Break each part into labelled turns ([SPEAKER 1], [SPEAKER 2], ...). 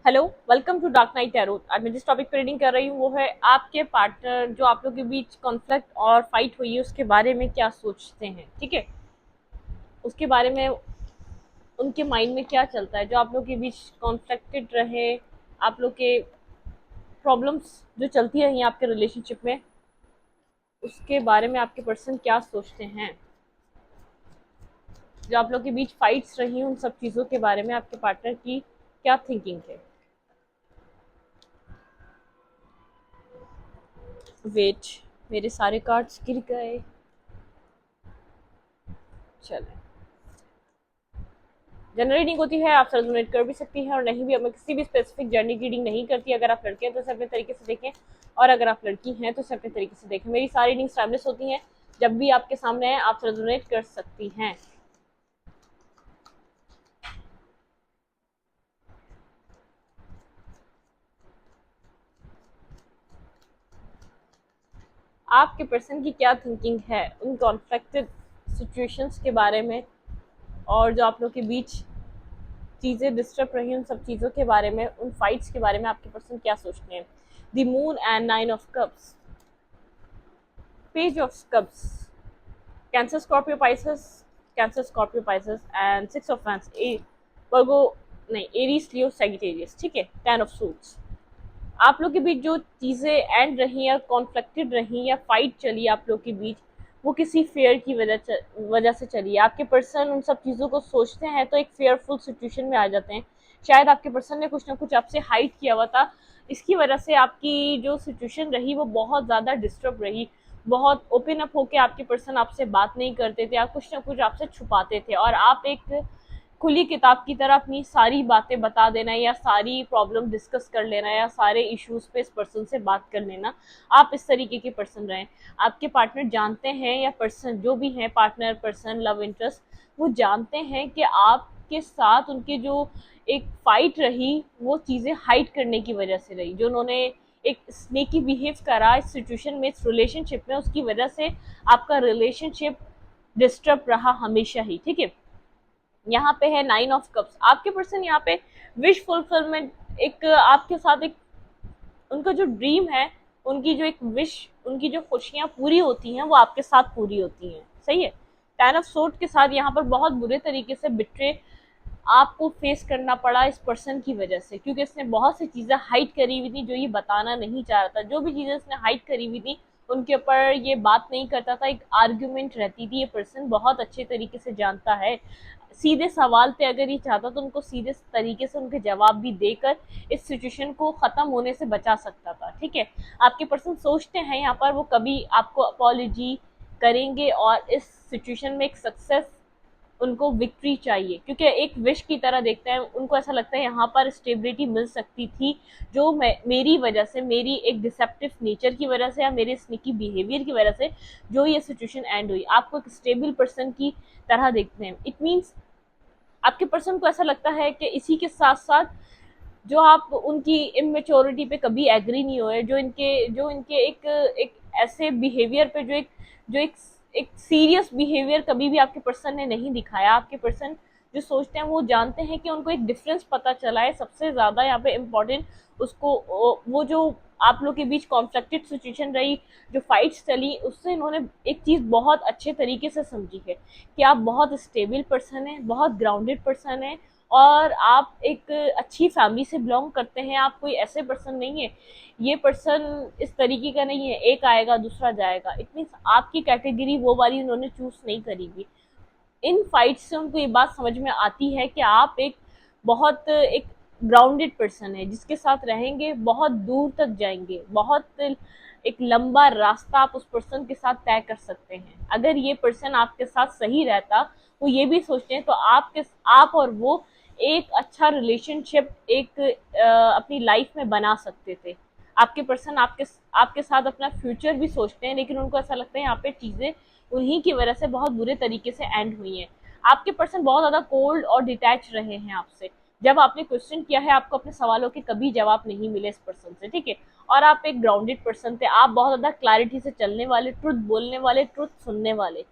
[SPEAKER 1] Hello, welcome to dark night tarot. आज मैं जिस टॉपिक पर रीडिंग कर रही हूँ वो है आपके पार्टनर जो आप लोगों के बीच कॉन्फ्लिक्ट और फाइट हुई है उसके बारे में क्या सोचते हैं। ठीक है, उसके बारे में उनके माइंड में क्या चलता है जो आप लोगों के बीच कॉन्फ्लिक्टेड रहे, आप लोग के प्रॉब्लम्स जो चलती रही आपके रिलेशनशिप में, उसके बारे में आपके पर्सन क्या सोचते हैं। जो आप लोग के बीच फाइट्स रही उन सब चीज़ों के बारे में आपके पार्टनर की क्या थिंकिंग है। वेट, मेरे सारे कार्ड्स गिर गए। चलें, जनरल रीडिंग होती है, आप रेजोनेट कर भी सकती हैं और नहीं भी। अब मैं किसी भी स्पेसिफिक जर्नी की रीडिंग नहीं करती। अगर आप लड़के हैं तो इसे अपने तरीके से देखें, और अगर आप लड़की हैं तो इसे अपने तरीके से देखें। मेरी सारी रीडिंग्स टाइमलेस होती हैं। जब भी आपके सामने है आप रेजोनेट कर सकती हैं। आपके पर्सन की क्या थिंकिंग है उन कॉन्फ्लिक्टेड सिचुएशंस के बारे में, और जो आप लोग के बीच चीज़ें डिस्टर्ब रही उन सब चीज़ों के बारे में, उन फाइट्स के बारे में आपके पर्सन क्या सोचते हैं। The moon and nine of cups, page of cups, Cancer Scorpio Pisces, Cancer Scorpio Pisces and six of fans, Virgo नहीं, एरीज लियो सैजिटेरियस। ठीक है, टेन ऑफ सूट्स। आप लोग के बीच जो चीज़ें एंड रही या कॉन्फ्लिक्टेड रही या फाइट चली आप लोग के बीच, वो किसी फेयर की वजह से चली है। आपके पर्सन उन सब चीज़ों को सोचते हैं तो एक फेयरफुल सिचुएशन में आ जाते हैं। शायद आपके पर्सन ने कुछ ना कुछ आपसे हाइड किया हुआ था, इसकी वजह से आपकी जो सिचुएशन रही वो बहुत ज़्यादा डिस्टर्ब रही। बहुत ओपन अप होके आपके पर्सन आपसे बात नहीं करते थे, आप कुछ ना कुछ आपसे छुपाते थे, और आप एक खुली किताब की तरह अपनी सारी बातें बता देना या सारी प्रॉब्लम डिस्कस कर लेना या सारे इश्यूज पे इस पर्सन से बात कर लेना, आप इस तरीके के पर्सन रहें। आपके पार्टनर जानते हैं, या पर्सन जो भी हैं, पार्टनर, पर्सन, लव इंटरेस्ट, वो जानते हैं कि आपके साथ उनके जो एक फाइट रही वो चीज़ें हाइड करने की वजह से रही। जो उन्होंने एक स्नेकी बिहेव करा इस सिचुएशन में, इस रिलेशनशिप में, उसकी वजह से आपका रिलेशनशिप डिस्टर्ब रहा हमेशा ही। ठीक है, यहाँ पे है नाइन ऑफ कप्स। आपके पर्सन यहाँ पे विश फुलफिलमेंट, एक आपके साथ एक उनका जो ड्रीम है, उनकी जो एक विश, उनकी जो खुशियां पूरी होती हैं वो आपके साथ पूरी होती हैं। सही है। टेन ऑफ सोर्ड के साथ यहाँ पर बहुत बुरे तरीके से बिट्रे आपको फेस करना पड़ा इस पर्सन की वजह से, क्योंकि इसने बहुत सी चीज़ें हाइड करी हुई थी जो ये बताना नहीं चाह रहा था। जो भी चीज़ें इसने हाइड करी हुई थी उनके ऊपर ये बात नहीं करता था, एक आर्ग्यूमेंट रहती थी। ये पर्सन बहुत अच्छे तरीके से जानता है, सीधे सवाल पे अगर ये चाहता तो उनको सीधे तरीके से उनके जवाब भी देकर इस सिचुएशन को ख़त्म होने से बचा सकता था। ठीक है, आपके पर्सन सोचते हैं यहाँ पर वो कभी आपको अपॉलॉजी करेंगे और इस सिचुएशन में एक सक्सेस, उनको विक्ट्री चाहिए, क्योंकि एक विश की तरह देखते हैं। उनको ऐसा लगता है यहाँ पर स्टेबिलिटी मिल सकती थी, जो मेरी वजह से, मेरी एक डिसेप्टिव नेचर की वजह से या मेरे स्निकी बिहेवियर की वजह से जो ये सिचुएशन एंड हुई। आपको एक स्टेबल पर्सन की तरह देखते हैं। इट मीन्स आपके पर्सन को ऐसा लगता है कि इसी के साथ साथ जो आप उनकी इमेच्योरिटी पे कभी एग्री नहीं हुए, जो इनके एक ऐसे बिहेवियर पे, जो एक सीरियस बिहेवियर कभी भी आपके पर्सन ने नहीं दिखाया। आपके पर्सन जो सोचते हैं वो जानते हैं कि उनको एक डिफरेंस पता चला है। सबसे ज़्यादा यहाँ पे इम्पोर्टेंट उसको, वो जो आप लोग के बीच कॉन्फ्लिक्टेड सिचुएशन रही, जो फाइट्स चली, उससे इन्होंने एक चीज़ बहुत अच्छे तरीके से समझी है कि आप बहुत स्टेबल पर्सन हैं, बहुत ग्राउंडेड पर्सन हैं, और आप एक अच्छी फैमिली से बिलोंग करते हैं। आप कोई ऐसे पर्सन नहीं है, ये पर्सन इस तरीके का नहीं है, एक आएगा दूसरा जाएगा। इट मीन्स आपकी कैटेगरी वो वाली उन्होंने चूज नहीं करी हुई। इन फाइट्स से उनको ये बात समझ में आती है कि आप एक बहुत एक ग्राउंडेड पर्सन है, जिसके साथ रहेंगे बहुत दूर तक जाएंगे, बहुत एक लंबा रास्ता आप उस पर्सन के साथ तय कर सकते हैं। अगर ये पर्सन आपके साथ सही रहता, वो ये भी सोचते हैं, तो आप और वो एक अच्छा रिलेशनशिप एक अपनी लाइफ में बना सकते थे। आपके पर्सन आपके साथ अपना फ्यूचर भी सोचते हैं, लेकिन उनको ऐसा लगता है यहाँ पे चीज़ें उन्हीं की वजह से बहुत बुरे तरीके से एंड हुई हैं। आपके पर्सन बहुत ज़्यादा कोल्ड और डिटैच रहे हैं आपसे। जब आपने क्वेश्चन किया है, आपको अपने सवालों के कभी जवाब नहीं मिले इस पर्सन से। ठीक है, और आप एक ग्राउंडेड पर्सन थे, आप बहुत ज़्यादा क्लैरिटी से चलने वाले, ट्रुथ बोलने वाले, ट्रुथ सुनने वाले।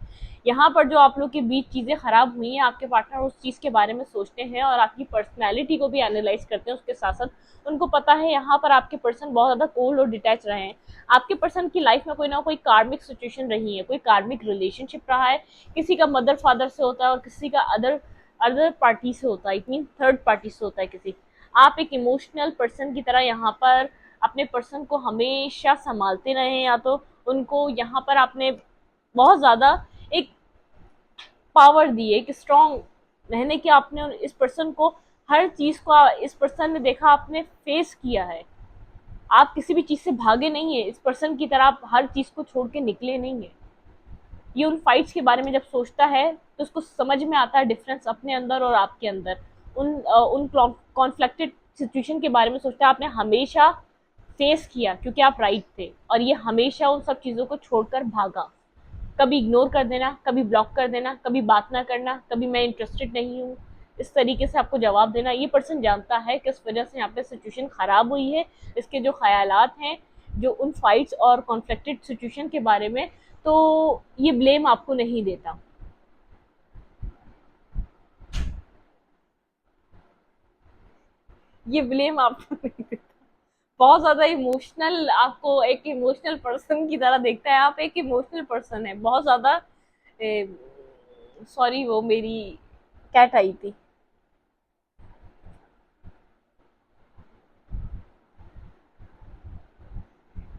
[SPEAKER 1] यहाँ पर जो आप लोग के बीच चीज़ें खराब हुई हैं, आपके पार्टनर उस चीज़ के बारे में सोचते हैं और आपकी पर्सनैलिटी को भी एनालाइज करते हैं उसके साथ साथ। उनको पता है यहाँ पर आपके पर्सन बहुत ज़्यादा कोल्ड और डिटैच रहे हैं। आपके पर्सन की लाइफ में कोई ना कोई कार्मिक सिचुएशन रही है, कोई कार्मिक रिलेशनशिप रहा है, किसी का मदर फादर से होता है और किसी का अदर अदर पार्टी से होता है, इट मीन थर्ड पार्टी से होता है किसी। आप एक इमोशनल पर्सन की तरह यहाँ पर अपने पर्सन को हमेशा संभालते रहे, या तो उनको यहाँ पर आपने बहुत ज़्यादा एक पावर दी है, एक स्ट्रॉन्ग रहने की। आपने इस पर्सन को हर चीज़ को इस पर्सन ने देखा, आपने फेस किया है। आप किसी भी चीज़ से भागे नहीं है, इस पर्सन की तरह आप हर चीज़ को छोड़ के निकले नहीं है। ये उन फाइट्स के बारे में जब सोचता है तो उसको समझ में आता है डिफरेंस अपने अंदर और आपके अंदर। उन कॉन्फ्लिक्टेड सिचुएशन के बारे में सोचता है, आपने हमेशा फेस किया क्योंकि आप राइट थे, और ये हमेशा उन सब चीज़ों को छोड़कर भागा। कभी इग्नोर कर देना, कभी ब्लॉक कर देना, कभी बात ना करना, कभी मैं इंटरेस्टेड नहीं हूँ, इस तरीके से आपको जवाब देना। ये पर्सन जानता है कि इस वजह से यहाँ पे सिचुएशन खराब हुई है। इसके जो ख्यालात हैं, जो उन फाइट्स और कॉन्फ्लिक्टेड सिचुएशन के बारे में, तो ये ब्लेम आपको नहीं देता। ये ब्लेम आपको नहीं देता। बहुत ज्यादा इमोशनल, आपको एक इमोशनल पर्सन की तरह देखता है। आप एक इमोशनल पर्सन है बहुत ज्यादा। सॉरी, वो मेरी कैट आई थी।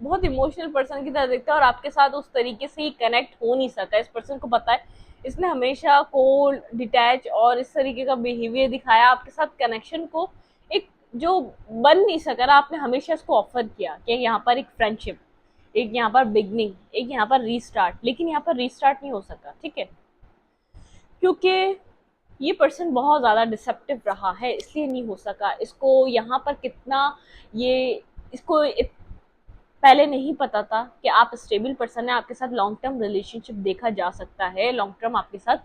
[SPEAKER 1] बहुत इमोशनल पर्सन की तरह देखता है और आपके साथ उस तरीके से ही कनेक्ट हो नहीं सकता। इस पर्सन को पता है इसने हमेशा कोल्ड डिटैच और इस तरीके का बिहेवियर दिखाया, आपके साथ कनेक्शन को एक जो बन नहीं सका ना, आपने हमेशा इसको ऑफर किया कि यहाँ पर एक फ्रेंडशिप, एक यहाँ पर बिगनिंग, एक यहाँ पर रीस्टार्ट, लेकिन यहाँ पर रीस्टार्ट नहीं हो सका। ठीक है, क्योंकि ये पर्सन बहुत ज़्यादा डिसेप्टिव रहा है, इसलिए नहीं हो सका। इसको यहाँ पर कितना ये इसको पहले नहीं पता था कि आप स्टेबल पर्सन है, आपके साथ लॉन्ग टर्म रिलेशनशिप देखा जा सकता है, लॉन्ग टर्म आपके साथ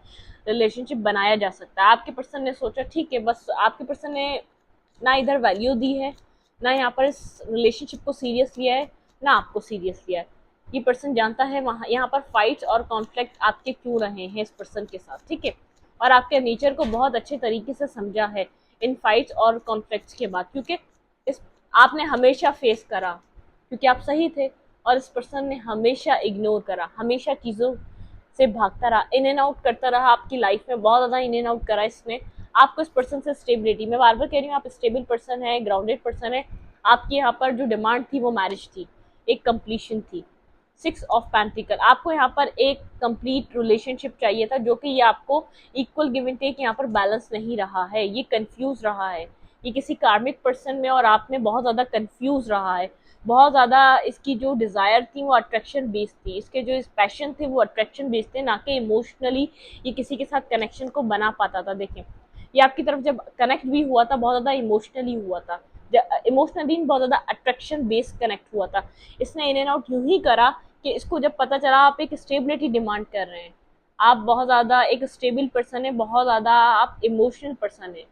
[SPEAKER 1] रिलेशनशिप बनाया जा सकता है। आपके पर्सन ने सोचा ठीक है, बस आपके पर्सन ने ना इधर वैल्यू दी है, ना यहाँ पर इस रिलेशनशिप को सीरियस लिया है, ना आपको सीरियस लिया है। ये पर्सन जानता है वहाँ यहाँ पर फाइट्स और कॉन्फ्लिक्ट आपके क्यों रहे हैं इस पर्सन के साथ। ठीक है, और आपके नेचर को बहुत अच्छे तरीके से समझा है इन फाइट्स और कॉन्फ्लिक्ट्स के बाद, क्योंकि इस आपने हमेशा फेस करा क्योंकि आप सही थे, और इस पर्सन ने हमेशा इग्नोर करा, हमेशा चीज़ों से भागता रहा, इन एंड आउट करता रहा आपकी लाइफ में, बहुत ज़्यादा इन एंड आउट करा इसने। आपको इस पर्सन से स्टेबिलिटी, मैं बार बार कह रही हूँ, आप स्टेबल पर्सन है, ग्राउंडेड पर्सन है। आपकी यहाँ पर जो डिमांड थी वो मैरिज थी, एक कंप्लीशन थी, 6 ऑफ पेंटिकल। आपको यहाँ पर एक कंप्लीट रिलेशनशिप चाहिए था, जो कि ये आपको इक्वल गिव एंड टेक यहाँ पर बैलेंस नहीं रहा है, ये कंफ्यूज रहा है। ये किसी कार्मिक पर्सन में और आप में बहुत ज़्यादा कंफ्यूज रहा है। बहुत ज़्यादा इसकी जो डिज़ायर थी वो अट्रैक्शन बेस्ड थी, इसके जो इस पैशन थे वो अट्रैक्शन बेस्ड थे, ना कि इमोशनली ये किसी के साथ कनेक्शन को बना पाता था। देखें, ये आपकी तरफ जब कनेक्ट भी हुआ था बहुत ज़्यादा इमोशनली हुआ था, इमोशनली बहुत ज़्यादा अट्रैक्शन बेस्ड कनेक्ट हुआ था। इसने इन एंड आउट यूं ही करा कि इसको जब पता चला आप एक स्टेबिलिटी डिमांड कर रहे हैं, आप बहुत ज़्यादा एक स्टेबल पर्सन है, बहुत ज़्यादा आप इमोशनल पर्सन है,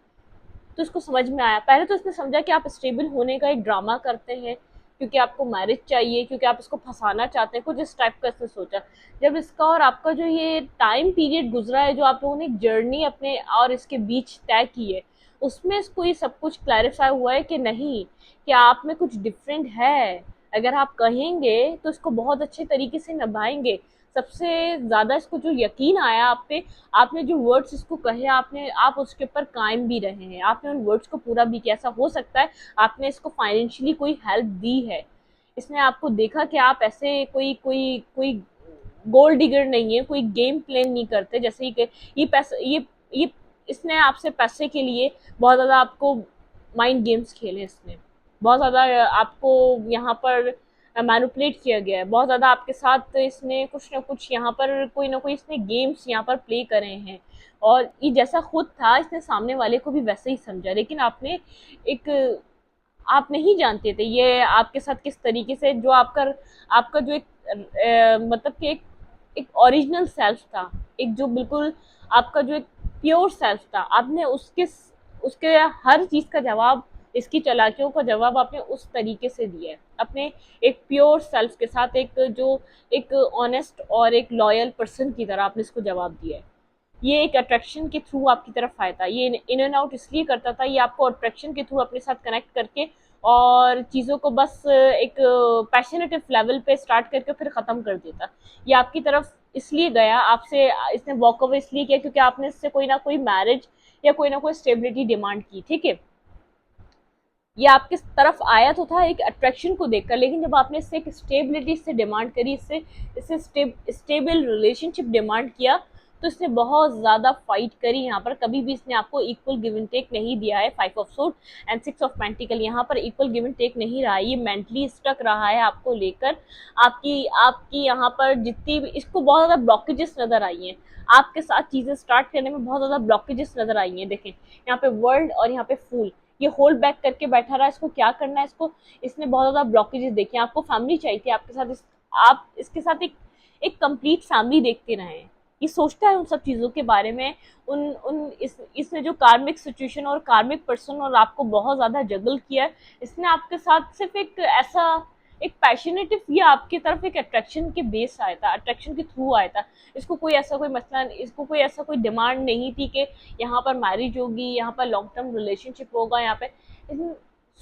[SPEAKER 1] तो इसको समझ में आया। पहले तो इसने समझा कि आप स्टेबल होने का एक ड्रामा करते हैं क्योंकि आपको मैरिज चाहिए, क्योंकि आप इसको फंसाना चाहते हैं, कुछ इस टाइप का इसने सोचा। जब इसका और आपका जो ये टाइम पीरियड गुजरा है, जो आप लोगों ने एक जर्नी अपने और इसके बीच तय की है, उसमें इसको ये सब कुछ क्लैरिफाई हुआ है कि नहीं, कि आप में कुछ डिफरेंट है। अगर आप कहेंगे तो इसको बहुत अच्छे तरीके से निभाएंगे। सबसे ज़्यादा इसको जो यकीन आया आप पे, आपने जो वर्ड्स इसको कहे, आप उसके ऊपर कायम भी रहे हैं, आपने उन वर्ड्स को पूरा भी किया। ऐसा हो सकता है आपने इसको फाइनेंशियली कोई हेल्प दी है, इसने आपको देखा कि आप ऐसे कोई कोई कोई गोल्ड डिगर नहीं है, कोई गेम प्लान नहीं करते, जैसे कि ये पैसे ये इसने आपसे पैसे के लिए बहुत ज़्यादा आपको माइंड गेम्स खेले, इसने बहुत ज़्यादा आपको यहाँ पर मैनिपुलेट किया गया है, बहुत ज़्यादा आपके साथ इसने कुछ ना कुछ यहाँ पर कोई ना कोई इसने गेम्स यहाँ पर प्ले करे हैं। और ये जैसा खुद था इसने सामने वाले को भी वैसे ही समझा, लेकिन आपने एक आप नहीं जानते थे ये आपके साथ किस तरीके से, जो आपका आपका जो एक मतलब कि एक ओरिजिनल सेल्फ था, एक जो बिल्कुल आपका जो एक प्योर सेल्फ था, आपने उसके उसके हर चीज़ का जवाब इसकी चालाकियों का जवाब आपने उस तरीके से दिया है, अपने एक प्योर सेल्फ के साथ, एक ऑनेस्ट और एक लॉयल पर्सन की तरह आपने इसको जवाब दिया है। ये एक अट्रैक्शन के थ्रू आपकी तरफ आया था, ये इन एंड आउट इसलिए करता था, ये आपको अट्रैक्शन के थ्रू अपने साथ कनेक्ट करके और चीज़ों को बस एक पैशनेटिव लेवल पे स्टार्ट करके फिर ख़त्म कर देता। ये आपकी तरफ इसलिए गया आपसे, इसने वॉक अवे इसलिए किया क्योंकि आपने इससे कोई ना कोई मैरिज या कोई ना कोई स्टेबिलिटी डिमांड की, ठीक है। ये आपकी तरफ आया तो था एक अट्रैक्शन को देखकर, लेकिन जब आपने इससे एक स्टेबिलिटी से डिमांड करी, इससे स्टेबल रिलेशनशिप डिमांड किया, तो इसने बहुत ज़्यादा फाइट करी यहाँ पर। कभी भी इसने आपको इक्वल गिव एंड टेक नहीं दिया है। 5 of sword and 6 of pentacle यहाँ पर इक्वल गिव एंड टेक नहीं रहा है, ये मेंटली स्टक रहा है आपको लेकर। आपकी आपकी यहाँ पर जितनी भी इसको बहुत ज़्यादा ब्लॉकेजेस नज़र आई हैं, आपके साथ चीज़ें स्टार्ट करने में बहुत ज़्यादा ब्लॉकेजेस नज़र आई हैं। देखें यहाँ पे वर्ल्ड और यहाँ पे फूल, ये होल्ड बैक करके बैठा रहा, इसको क्या करना है, इसने बहुत ज्यादा ब्लॉकेजेस देखे। आपको फैमिली चाहिए थी आपके साथ, आप इसके साथ एक कंप्लीट फैमिली देखते रहे। ये सोचता है उन सब चीजों के बारे में, उन उन इसने जो कार्मिक सिचुएशन और कार्मिक पर्सन और आपको बहुत ज्यादा जगल किया है। इसने आपके साथ सिर्फ एक पैशनेटिव, ये आपकी तरफ एक अट्रैक्शन के बेस आया था, अट्रैक्शन के थ्रू आया था। इसको कोई ऐसा कोई मसला, इसको कोई ऐसा कोई डिमांड नहीं थी कि यहाँ पर मैरिज होगी, यहाँ पर लॉन्ग टर्म रिलेशनशिप होगा। यहाँ पे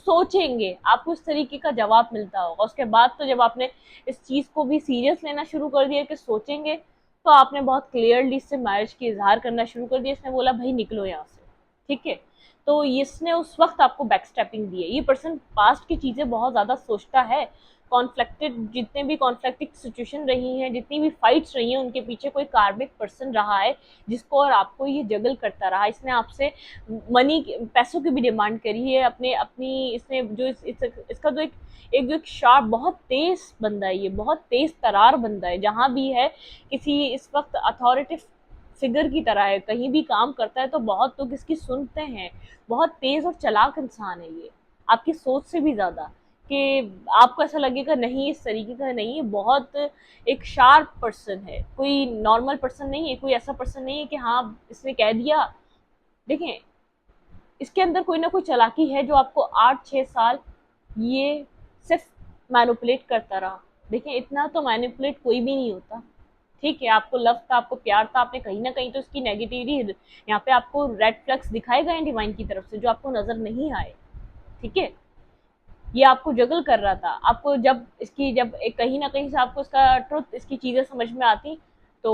[SPEAKER 1] सोचेंगे आपको इस तरीके का जवाब मिलता होगा। उसके बाद तो जब आपने इस चीज़ को भी सीरियस लेना शुरू कर दिया कि सोचेंगे, तो आपने बहुत क्लियरली इससे मैरिज की इजहार करना शुरू कर दिया। इसने बोला भाई निकलो यहाँ से, ठीक है। तो इसने उस वक्त आपको बैक स्टेपिंग दी है। ये पर्सन पास्ट की चीज़ें बहुत ज़्यादा सोचता है। कॉन्फ्लिक्टेड, जितने भी कॉन्फ्लिक्टिंग सिचुएशन रही हैं, जितनी भी फाइट्स रही हैं, उनके पीछे कोई कार्मिक पर्सन रहा है जिसको और आपको ये जगल करता रहा। इसने आपसे मनी, पैसों की भी डिमांड करी है, अपनी इसने जो इसका जो एक शार्प, बहुत तेज बंदा है, ये बहुत तेज तरार बंदा है। जहाँ भी है किसी इस वक्त अथॉरिटी फिगर की तरह है, कहीं भी काम करता है तो बहुत लोग इसकी सुनते हैं। बहुत तेज और चालाक इंसान है ये, आपकी सोच से भी ज्यादा, कि आपको ऐसा लगेगा नहीं इस तरीके का नहीं है। बहुत एक शार्प पर्सन है, कोई नॉर्मल पर्सन नहीं है, कोई ऐसा पर्सन नहीं है कि हाँ इसने कह दिया। देखें इसके अंदर कोई ना कोई चालाकी है जो आपको 8-6 साल ये सिर्फ मैनिपुलेट करता रहा। देखें इतना तो मैनिपुलेट कोई भी नहीं होता, ठीक है। आपको लव था, आपको प्यार था, आपने कहीं ना कहीं तो इसकी नेगेटिविटी, यहाँ पे आपको रेड फ्लैग्स दिखाए गए हैं डिवाइन की तरफ से जो आपको नजर नहीं आए, ठीक है। ये आपको जगल कर रहा था। आपको जब कहीं ना कहीं से आपको इसका ट्रुथ, इसकी चीजें समझ में आती, तो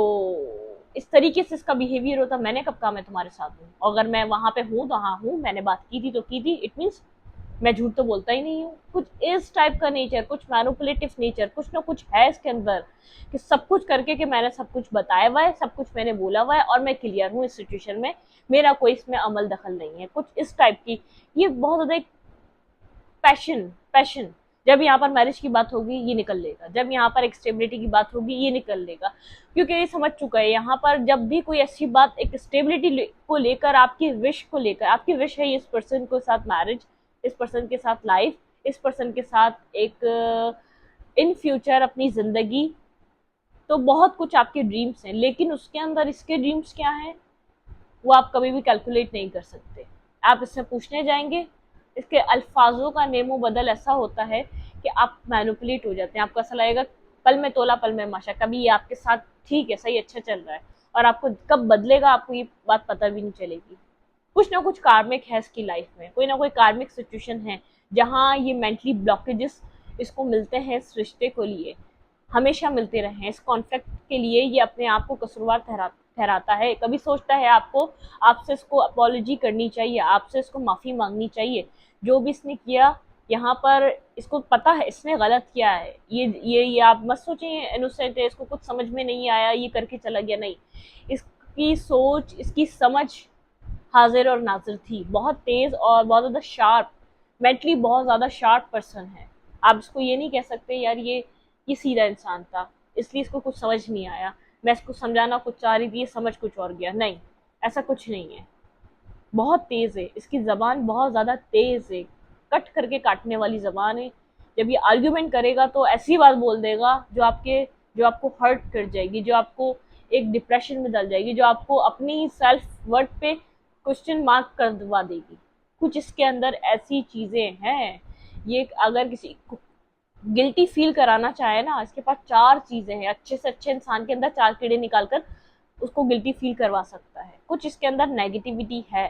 [SPEAKER 1] इस तरीके से इसका बिहेवियर होता, मैंने कब कहा मैं तुम्हारे साथ हूँ, अगर मैं वहां पे हूँ तो हाँ हूँ, मैंने बात की थी तो की थी, इट मीन्स मैं झूठ तो बोलता ही नहीं हूँ। कुछ इस टाइप का नेचर, कुछ मैनिपुलेटिव नेचर, कुछ ना कुछ है इसके अंदर, कि सब कुछ करके कि मैंने सब कुछ बताया हुआ है, सब कुछ मैंने बोला हुआ है और मैं क्लियर हूँ इस सिचुएशन में, मेरा कोई इसमें अमल दखल नहीं है, कुछ इस टाइप की। ये बहुत ज्यादा एक पैशन, जब यहाँ पर मैरिज की बात होगी ये निकल लेगा, जब यहाँ पर एक स्टेबिलिटी की बात होगी ये निकल लेगा, क्योंकि ये समझ चुका है यहाँ पर जब भी कोई ऐसी बात एक स्टेबिलिटी को लेकर, आपकी विश को लेकर, आपकी विश है इस पर्सन के साथ मैरिज, इस पर्सन के साथ लाइफ, इस पर्सन के साथ एक इन फ्यूचर अपनी जिंदगी, तो बहुत कुछ आपके ड्रीम्स हैं, लेकिन उसके अंदर इसके ड्रीम्स क्या हैं वो आप कभी भी कैलकुलेट नहीं कर सकते। आप इससे पूछने जाएंगे, इसके अल्फाजों का नेमो बदल ऐसा होता है कि आप मैनिपुलेट हो जाते हैं। आपको ऐसा लगेगा पल में तोला पल में माशा, कभी ये आपके साथ ठीक है, सही, अच्छा चल रहा है, और आपको कब बदलेगा आपको ये बात पता भी नहीं चलेगी। कुछ ना कुछ कार्मिक है इसकी लाइफ में, कोई ना कोई कार्मिक सिचुएशन है जहाँ ये मेंटली ब्लॉकेजेस इसको मिलते हैं, इस रिश्ते को लिए हमेशा मिलते रहे हैं। इस कॉन्फ्लिक्ट के लिए ये अपने आप को कसूरवार ठहराता है। कभी सोचता है आपसे इसको अपॉलॉजी करनी चाहिए, आपसे इसको माफ़ी मांगनी चाहिए, जो भी इसने किया यहाँ पर इसको पता है इसने गलत किया है। ये आप मत सोचें इनोसेंट है, इसको कुछ समझ में नहीं आया ये करके चला गया, नहीं। इसकी सोच, इसकी समझ हाजिर और नाजिर थी, बहुत तेज और बहुत ज़्यादा शार्प, मेंटली बहुत ज़्यादा शार्प पर्सन है। आप इसको ये नहीं कह सकते यार ये सीधा इंसान था इसलिए इसको कुछ समझ नहीं आया, मैं इसको समझाना कुछ चाह रही थी ये समझ कुछ और गया, नहीं, ऐसा कुछ नहीं है। बहुत तेज है, इसकी जबान बहुत ज्यादा तेज है, कट करके काटने वाली जबान है। जब ये आर्ग्यूमेंट करेगा तो ऐसी बात बोल देगा जो आपको हर्ट कर जाएगी, जो आपको एक डिप्रेशन में डाल जाएगी, जो आपको अपनी सेल्फ वर्थ पे क्वेश्चन मार्क कर दबा देगी। कुछ इसके अंदर ऐसी चीजें हैं, ये अगर किसी को गिल्टी फील कराना चाहे ना, इसके पास 4 चीजें हैं, अच्छे से अच्छे इंसान के अंदर 4 कीड़े निकालकर उसको गिल्टी फील करवा सकता है। कुछ इसके अंदर नेगेटिविटी है,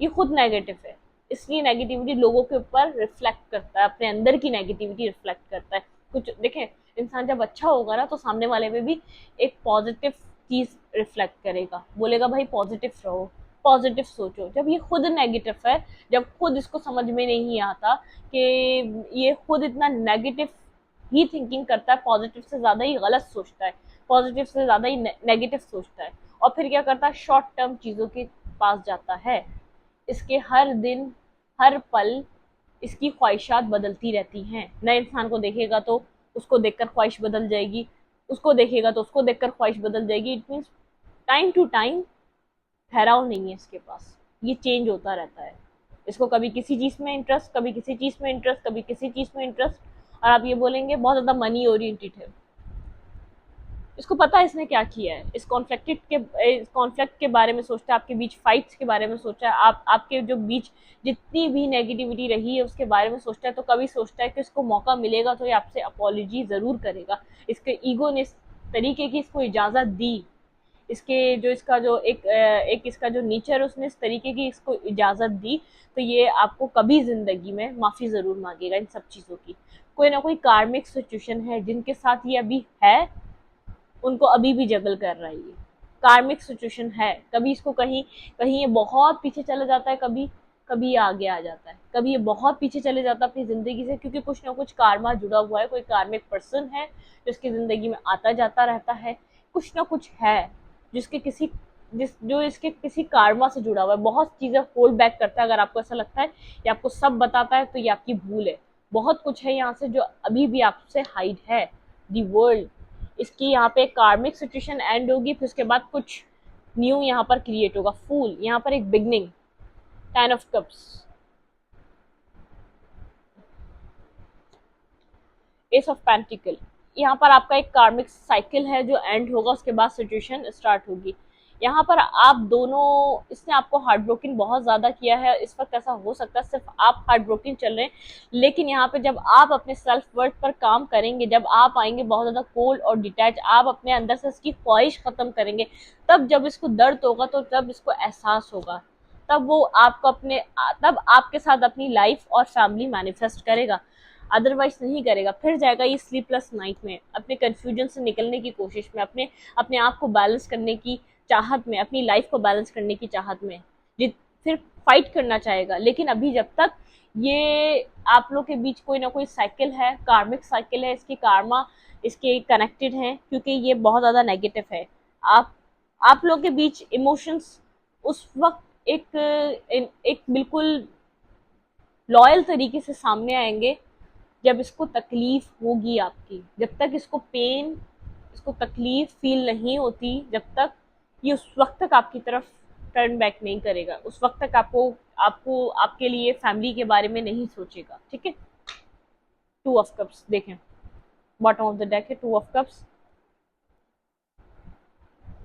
[SPEAKER 1] ये खुद नेगेटिव है, इसलिए नेगेटिविटी लोगों के ऊपर रिफ्लेक्ट करता है, अपने अंदर की नेगेटिविटी रिफ्लेक्ट करता है। कुछ देखें, इंसान जब अच्छा होगा ना तो सामने वाले में भी एक पॉजिटिव चीज रिफ्लेक्ट करेगा, बोलेगा भाई पॉजिटिव रहो, पॉजिटिव सोचो। जब ये खुद नेगेटिव है, जब खुद इसको समझ में नहीं आता कि ये खुद इतना नेगेटिव ही थिंकिंग करता है, पॉजिटिव से ज्यादा ही गलत सोचता है, पॉजिटिव से ज्यादा ही नेगेटिव सोचता है, और फिर क्या करता है, शॉर्ट टर्म चीजों के पास जाता है। इसके हर दिन हर पल इसकी ख्वाहिशात बदलती रहती हैं। नए इंसान को देखेगा तो उसको देखकर ख्वाहिश बदल जाएगी, उसको देखेगा तो उसको देखकर ख्वाहिश बदल जाएगी। It means time to time ठहराव नहीं है इसके पास, ये चेंज होता रहता है। इसको कभी किसी चीज में इंटरेस्ट, कभी किसी चीज में इंटरेस्ट, कभी किसी चीज में इंटरेस्ट, और आप ये बोलेंगे बहुत ज्यादा मनी ओरिएंटेड है। इसको पता है इसने क्या किया है, इस कॉन्फ्लिक्ट के बारे में सोचता है, आपके बीच फाइट्स के बारे में सोचा है, आपके जो बीच जितनी भी नेगेटिविटी रही है उसके बारे में सोचता है। तो कभी सोचता है कि इसको मौका मिलेगा तो ये आपसे अपॉलॉजी जरूर करेगा। इसके ईगो ने इस तरीके की इसको इजाजत दी, इसके जो इसका जो एक इसका जो नेचर उसने इस तरीके की इसको इजाजत दी, तो ये आपको कभी जिंदगी में माफी जरूर मांगेगा इन सब चीजों की। कोई ना कोई कार्मिक सिचुएशन है जिनके साथ ये अभी है, उनको अभी भी जगल कर रहा है। ये कार्मिक सिचुएशन है, कभी इसको कहीं कहीं ये बहुत पीछे चला जाता है, कभी कभी ये आगे आ जाता है, कभी ये बहुत पीछे चले जाता है अपनी जिंदगी से, क्योंकि कुछ ना कुछ कार्मा जुड़ा हुआ है, कोई कार्मिक पर्सन है जो इसकी जिंदगी में आता जाता रहता है, कुछ ना कुछ है जिसके किसी जिस जो इसके किसी कार्मा से जुड़ा हुआ है। बहुत चीजें होल्ड बैक करता है। अगर आपको ऐसा लगता है ये आपको सब बताता है तो ये आपकी भूल है। बहुत कुछ है यहाँ से जो अभी भी आपसे हाइड है। दी वर्ल्ड, इसकी यहाँ पे कार्मिक सिचुएशन एंड होगी, फिर उसके बाद कुछ न्यू यहाँ पर क्रिएट होगा। फूल, यहाँ पर एक beginning, 10 of cups, S of pentacle, यहाँ पर आपका एक कार्मिक साइकिल है जो एंड होगा, उसके बाद सिचुएशन स्टार्ट होगी। यहाँ पर आप दोनों, इसने आपको हार्ट ब्रोकन बहुत ज्यादा किया है। इस वक्त ऐसा हो सकता है सिर्फ आप हार्ट ब्रोकन चल रहे हैं, लेकिन यहाँ पे जब आप अपने सेल्फ वर्थ पर काम करेंगे, जब आप आएंगे बहुत ज्यादा कोल्ड और डिटैच, आप अपने अंदर से इसकी ख्वाहिश खत्म करेंगे, तब जब इसको दर्द होगा तो तब इसको एहसास होगा, तब वो आपको तब आपके साथ अपनी लाइफ और फैमिली मैनिफेस्ट करेगा, अदरवाइज नहीं करेगा। फिर जाएगा ये स्लीपलेस नाइट में, अपने कंफ्यूजन से निकलने की कोशिश में, अपने अपने आप को बैलेंस करने की चाहत में, अपनी लाइफ को बैलेंस करने की चाहत में फिर फाइट करना चाहेगा। लेकिन अभी जब तक ये आप लोग के बीच कोई ना कोई साइकिल है, कार्मिक साइकिल है, इसकी कार्मा इसके कनेक्टेड है, क्योंकि ये बहुत ज्यादा नेगेटिव है। आप आप लोग के बीच इमोशंस उस वक्त एक बिल्कुल लॉयल तरीके से सामने आएंगे जब इसको तकलीफ होगी आपकी। जब तक इसको पेन, इसको तकलीफ फील नहीं होती, जब तक ये उस वक्त तक आपकी तरफ टर्न बैक नहीं करेगा, उस वक्त तक आपको आपको आपके लिए फैमिली के बारे में नहीं सोचेगा। ठीक है, 2 ऑफ कप्स देखें, बॉटम ऑफ द डेक है 2 ऑफ कप्स।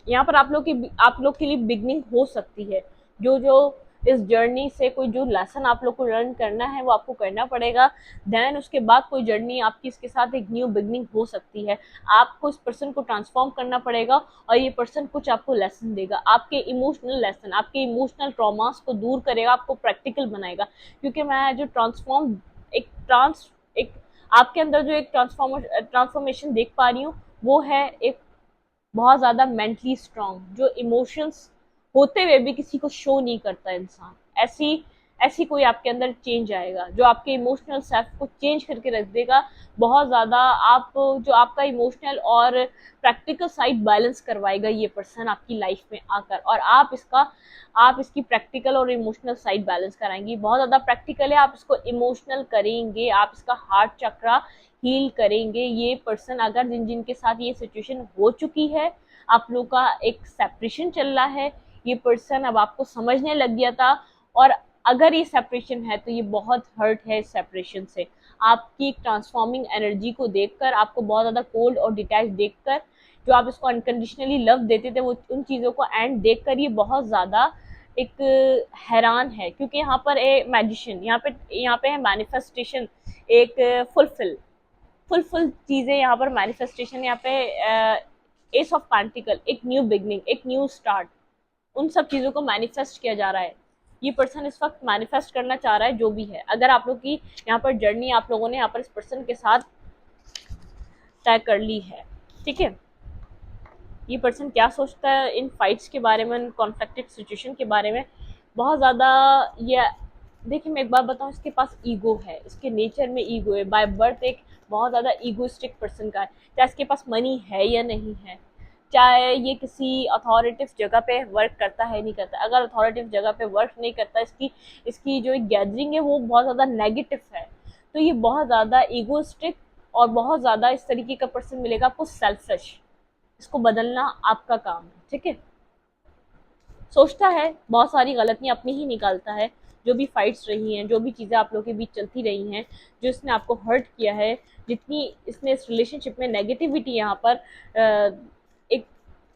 [SPEAKER 1] यहाँ पर आप लोग के लिए बिगनिंग हो सकती है। जो जो इस जर्नी से कोई जो लेसन आप लोग को लर्न करना है वो आपको करना पड़ेगा। देन उसके बाद कोई जर्नी आपकी इसके साथ एक न्यू बिगनिंग हो सकती है। आपको इस पर्सन को ट्रांसफॉर्म करना पड़ेगा और ये पर्सन कुछ आपको लेसन देगा, आपके इमोशनल लेसन, आपके इमोशनल ट्रॉमास को दूर करेगा, आपको प्रैक्टिकल बनाएगा। क्योंकि मैं जो एक आपके अंदर जो एक ट्रांसफॉर्मेशन देख पा रही हूँ वो है एक बहुत ज्यादा मेंटली स्ट्रांग, जो इमोशंस होते हुए भी किसी को शो नहीं करता इंसान। ऐसी ऐसी कोई आपके अंदर चेंज आएगा जो आपके इमोशनल सेल्फ को चेंज करके रख देगा। बहुत ज्यादा आप जो आपका इमोशनल और प्रैक्टिकल साइड बैलेंस करवाएगा ये पर्सन आपकी लाइफ में आकर, और आप इसकी प्रैक्टिकल और इमोशनल साइड बैलेंस कराएंगी। बहुत ज्यादा प्रैक्टिकल है, आप इसको इमोशनल करेंगे, आप इसका हार्ट चक्रा हील करेंगे। ये पर्सन अगर जिन के साथ ये सिचुएशन हो चुकी है, आप लोग का एक सेपरेशन चल रहा है, ये पर्सन अब आपको समझने लग गया था, और अगर ये सेपरेशन है तो ये बहुत हर्ट है इस सेपरेशन से। आपकी ट्रांसफॉर्मिंग एनर्जी को देखकर, आपको बहुत ज़्यादा कोल्ड और डिटैच देखकर, जो आप इसको अनकंडीशनली लव देते थे वो उन चीज़ों को एंड देखकर ये बहुत ज़्यादा एक हैरान है, क्योंकि यहाँ पर ए मैजिशियन, यहाँ पे है मैनिफेस्टेशन, एक फुल चीजें यहाँ पर मैनिफेस्टेशन, यहाँ पे एस ऑफ पेंटिकल, एक न्यू बिगनिंग, एक न्यू स्टार्ट, उन सब चीजों को मैनिफेस्ट किया जा रहा है। ये पर्सन इस वक्त मैनिफेस्ट करना चाह रहा है जो भी है। अगर आप लोग की यहाँ पर जर्नी आप लोगों ने यहाँ पर इस पर्सन के साथ तय कर ली है, ठीक है। ये पर्सन क्या सोचता है इन फाइट्स के बारे में, इन कॉन्फ्लिक्टेड सिचुएशन के बारे में, बहुत ज़्यादा ये। देखिए मैं एक बात बताऊँ, इसके पास ईगो है, इसके नेचर में ईगो है, बाय बर्थ एक बहुत ज़्यादा ईगोइस्टिक पर्सन का है। चाहे इसके पास मनी है या नहीं है, चाहे ये किसी अथॉरिटिव जगह पे वर्क करता है नहीं करता। अगर अथॉरिटिव जगह पे वर्क नहीं करता, इसकी इसकी जो एक गैदरिंग है वो बहुत ज़्यादा नेगेटिव है, तो ये बहुत ज़्यादा ईगोइस्टिक और बहुत ज़्यादा इस तरीके का पर्सन मिलेगा आपको, सेल्फिश। इसको बदलना आपका काम है, ठीक है। सोचता है, बहुत सारी गलतियां अपनी ही निकालता है। जो भी फाइट्स रही हैं, जो भी चीज़ें आप लोगों के बीच चलती रही हैं, जो इसने आपको हर्ट किया है, जितनी इसने इस रिलेशनशिप में नेगेटिविटी यहाँ पर एक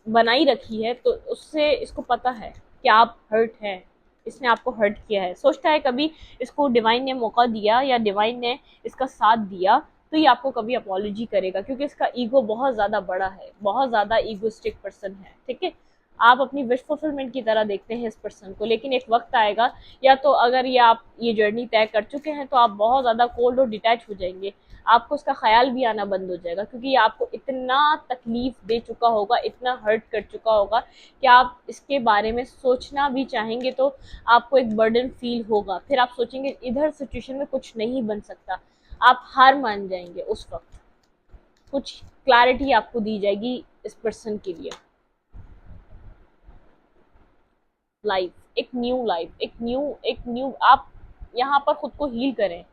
[SPEAKER 1] बनाई रखी है, तो उससे इसको पता है कि आप हर्ट हैं, इसने आपको हर्ट किया है। सोचता है कभी इसको डिवाइन ने मौका दिया या डिवाइन ने इसका साथ दिया तो ये आपको कभी अपॉलॉजी करेगा, क्योंकि इसका ईगो बहुत ज़्यादा बड़ा है, बहुत ज़्यादा ईगोस्टिक पर्सन है, ठीक है। आप अपनी विश फुलफिलमेंट की तरह देखते हैं इस पर्सन को, लेकिन एक वक्त आएगा, या तो अगर ये आप ये जर्नी तय कर चुके हैं तो आप बहुत ज़्यादा कोल्ड और डिटैच हो जाएंगे। आपको उसका ख्याल भी आना बंद हो जाएगा, क्योंकि ये आपको इतना तकलीफ दे चुका होगा, इतना हर्ट कर चुका होगा कि आप इसके बारे में सोचना भी चाहेंगे तो आपको एक बर्डन फील होगा। फिर आप सोचेंगे इधर सिचुएशन में कुछ नहीं बन सकता, आप हार मान जाएंगे। उस वक्त कुछ क्लैरिटी आपको दी जाएगी इस पर्सन के लिए। लाइफ, एक न्यू लाइफ, एक न्यू आप यहाँ पर खुद को हील करें।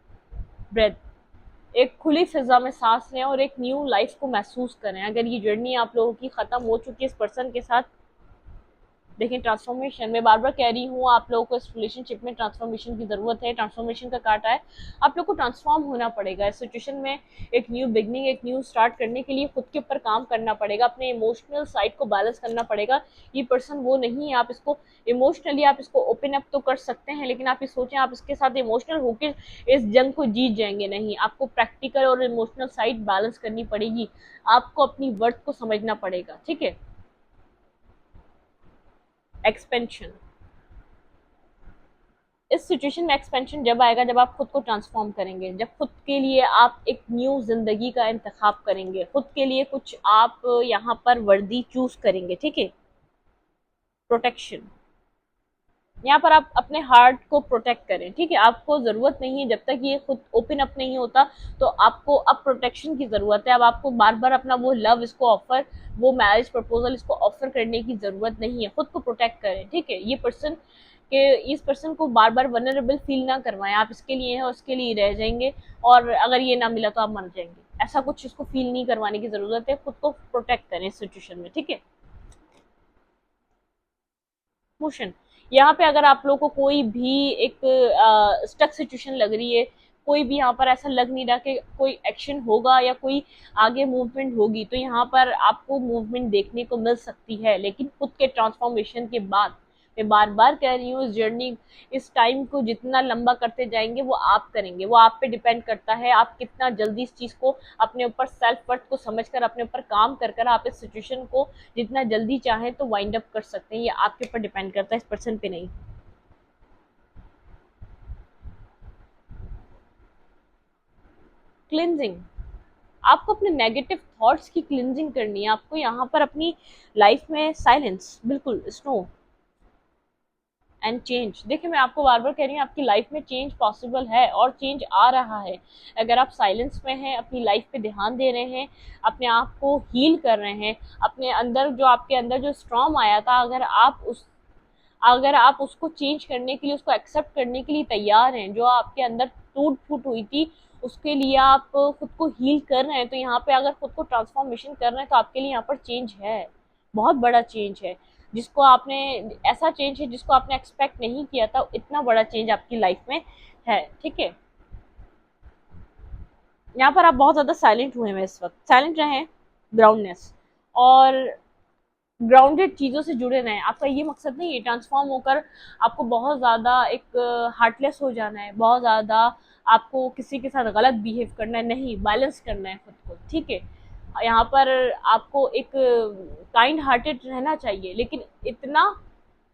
[SPEAKER 1] ब्रेथ, एक खुली फिजा में सांस लें और एक न्यू लाइफ को महसूस करें। अगर ये जर्नी आप लोगों की खत्म हो चुकी है इस पर्सन के साथ, देखिए ट्रांसफॉर्मेशन, मैं बार बार कह रही हूँ आप लोगों को इस रिलेशनशिप में ट्रांसफॉर्मेशन की जरूरत है, ट्रांसफॉर्मेशन का काटा है। आप लोग को ट्रांसफॉर्म होना पड़ेगा इस सिचुएशन में। एक न्यू बिगनिंग, एक न्यू स्टार्ट करने के लिए खुद के ऊपर काम करना पड़ेगा, अपने इमोशनल साइड को बैलेंस करना पड़ेगा। ये पर्सन वो नहीं है, आप इसको इमोशनली आप इसको ओपन अप तो कर सकते हैं, लेकिन आप ये सोचें आप इसके साथ इमोशनल होकर इस जंग को जीत जाएंगे, नहीं। आपको प्रैक्टिकल और इमोशनल साइड बैलेंस करनी पड़ेगी, आपको अपनी वर्थ को समझना पड़ेगा, ठीक है। एक्सपेंशन, इस सिचुएशन में एक्सपेंशन जब आएगा जब आप खुद को ट्रांसफॉर्म करेंगे, जब खुद के लिए आप एक न्यू जिंदगी का इंतखाब करेंगे, खुद के लिए कुछ आप यहाँ पर वर्दी चूज करेंगे, ठीक है। प्रोटेक्शन, यहाँ पर आप अपने हार्ट को प्रोटेक्ट करें, ठीक है। आपको जरूरत नहीं है, जब तक ये खुद ओपन अप नहीं होता तो आपको अब प्रोटेक्शन की जरूरत है। अब आपको बार बार अपना वो लव इसको ऑफर, वो मैरिज प्रपोजल इसको ऑफर करने की जरूरत नहीं है। खुद को प्रोटेक्ट करें, ठीक है। ये पर्सन के इस पर्सन को बार बार वनरेबल फील ना करवाएं, आप इसके लिए हैं और उसके लिए रह जाएंगे, और अगर ये ना मिला तो आप मर जाएंगे, ऐसा कुछ इसको फील नहीं करवाने की जरूरत है। खुद को प्रोटेक्ट करें इस सिचुएशन में, ठीक है। मोशन, यहाँ पे अगर आप लोग को कोई भी एक स्टक सिचुएशन लग रही है, कोई भी यहाँ पर ऐसा लग नहीं रहा कि कोई एक्शन होगा या कोई आगे मूवमेंट होगी, तो यहाँ पर आपको मूवमेंट देखने को मिल सकती है, लेकिन खुद के ट्रांसफॉर्मेशन के बाद। मैं बार बार कह रही हूँ, इस जर्नी, इस टाइम को जितना लंबा करते जाएंगे वो आप करेंगे, वो आप पे डिपेंड करता है। आप कितना जल्दी इस चीज को अपने ऊपर सेल्फ वर्थ को समझकर अपने ऊपर काम कर कर आप इस सिचुएशन को जितना जल्दी चाहे तो वाइंड अप कर सकते हैं। ये आपके ऊपर डिपेंड करता है, इस पर्सन पे नहीं। क्लिनजिंग, आपको अपने नेगेटिव थॉट्स की क्लिनजिंग करनी है। आपको यहाँ पर अपनी लाइफ में साइलेंस, बिल्कुल स्नो एंड चेंज। देखिए मैं आपको बार बार कह रही हूँ, आपकी लाइफ में चेंज पॉसिबल है और चेंज आ रहा है। अगर आप साइलेंस में हैं, अपनी लाइफ पे ध्यान दे रहे हैं, अपने आप को हील कर रहे हैं, अपने अंदर जो आपके अंदर जो स्ट्रॉम आया था, अगर आप उसको चेंज करने के लिए, उसको एक्सेप्ट करने के लिए तैयार हैं, जो आपके अंदर टूट फूट हुई थी उसके लिए आप खुद को हील कर रहे हैं, तो यहाँ पे अगर खुद को ट्रांसफॉर्मेशन कर रहे हैं तो आपके लिए यहाँ पर चेंज है, बहुत बड़ा चेंज है, जिसको आपने, ऐसा चेंज है जिसको आपने एक्सपेक्ट नहीं किया था। इतना बड़ा चेंज आपकी लाइफ में है, ठीक है। यहाँ पर आप बहुत ज्यादा साइलेंट हुए हैं, इस वक्त साइलेंट रहें, ग्राउंडनेस। और ग्राउंडेड चीज़ों से जुड़े रहें। आपका ये मकसद नहीं है ट्रांसफॉर्म होकर आपको बहुत ज़्यादा एक हार्टलेस हो जाना है, बहुत ज़्यादा आपको किसी के साथ गलत बिहेव करना है, नहीं, बैलेंस करना है खुद को, ठीक है। यहाँ पर आपको एक काइंड हार्टेड रहना चाहिए, लेकिन इतना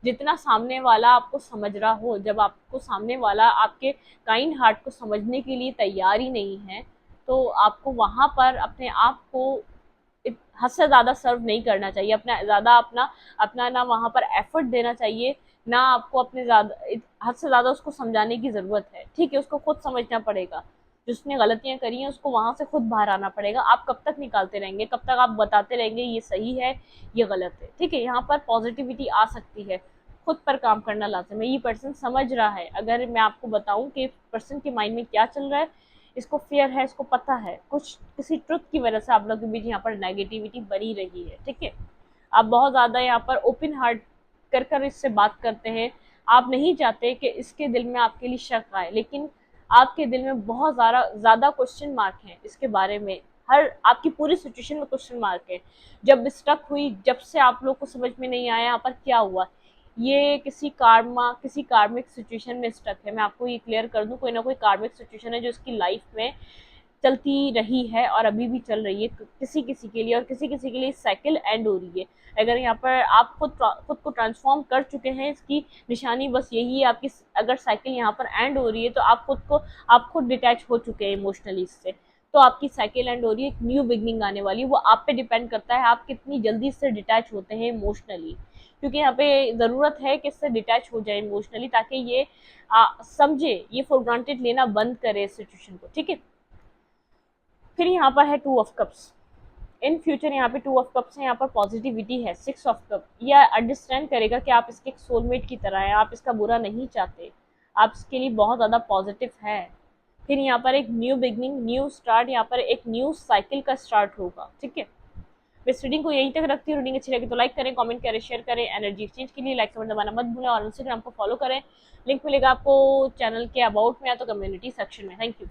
[SPEAKER 1] जितना सामने वाला आपको समझ रहा हो। जब आपको सामने वाला आपके काइंड हार्ट को समझने के लिए तैयार ही नहीं है, तो आपको वहाँ पर अपने आप को हद से ज़्यादा सर्व नहीं करना चाहिए, अपना ज़्यादा अपना अपना ना वहाँ पर एफर्ट देना चाहिए, ना आपको अपने ज़्यादा हद से ज़्यादा उसको समझाने की ज़रूरत है, ठीक है। उसको खुद समझना पड़ेगा, जिसने गलतियां करी हैं उसको वहां से खुद बाहर आना पड़ेगा। आप कब तक निकालते रहेंगे, कब तक आप बताते रहेंगे ये सही है ये गलत है, ठीक है। यहाँ पर पॉजिटिविटी आ सकती है, खुद पर काम करना लाजम है। ये पर्सन समझ रहा है, अगर मैं आपको बताऊं कि पर्सन के माइंड में क्या चल रहा है, इसको फेयर है, इसको पता है, कुछ किसी ट्रुथ की वजह से आप लोगों के बीच यहाँ पर नेगेटिविटी बनी रही है, ठीक है। आप बहुत ज़्यादा यहाँ पर ओपन हार्ट कर कर इससे बात करते हैं। आप नहीं चाहते कि इसके दिल में आपके लिए शक आए, लेकिन आपके दिल में बहुत ज़्यादा क्वेश्चन मार्क हैं इसके बारे में। हर आपकी पूरी सिचुएशन में क्वेश्चन मार्क है। जब स्टक हुई, जब से आप लोग को समझ में नहीं आया यहाँ पर क्या हुआ, ये किसी कार्मिक सिचुएशन में स्टक है। मैं आपको ये क्लियर कर दूं, कोई ना कोई कार्मिक सिचुएशन है जो इसकी लाइफ में चलती रही है और अभी भी चल रही है किसी किसी के लिए, और किसी किसी के लिए साइकिल एंड हो रही है। अगर यहाँ पर आप खुद को ट्रांसफॉर्म कर चुके हैं, इसकी निशानी बस यही है आपकी। अगर साइकिल यहाँ पर एंड हो रही है तो आप खुद डिटैच हो चुके हैं इमोशनली इससे, तो आपकी साइकिल एंड हो रही है, एक न्यू बिगनिंग आने वाली है। वो आप पे डिपेंड करता है आप कितनी जल्दी इससे डिटैच होते हैं इमोशनली, क्योंकि यहाँ पे ज़रूरत है कि इससे डिटैच हो जाए इमोशनली, ताकि ये समझे, ये फॉर ग्रांटेड लेना बंद करे इस सिचुएशन को, ठीक है। फिर यहाँ पर है two of cups. In future यहाँ पे टू ऑफ कप्स है, यहाँ पर पॉजिटिविटी है। सिक्स ऑफ कप, यह अंडरस्टैंड करेगा कि आप इसके एक सोलमेट की तरह हैं, आप इसका बुरा नहीं चाहते, आप इसके लिए बहुत ज़्यादा पॉजिटिव है। फिर यहाँ पर एक न्यू बिगनिंग, न्यू स्टार्ट, यहाँ पर एक न्यू साइकिल का स्टार्ट होगा, ठीक है। मैं इस रीडिंग को यहीं तक रखती हूँ। रीडिंग अच्छी लगी तो लाइक करें, कमेंट करें, शेयर करें। एनर्जी एक्सचेंज के लिए लाइक कमेंट दबाना मत भूलें, और इंस्टाग्राम को फॉलो करें। लिंक मिलेगा आपको चैनल के अबाउट में या तो कम्युनिटी सेक्शन में। Thank you.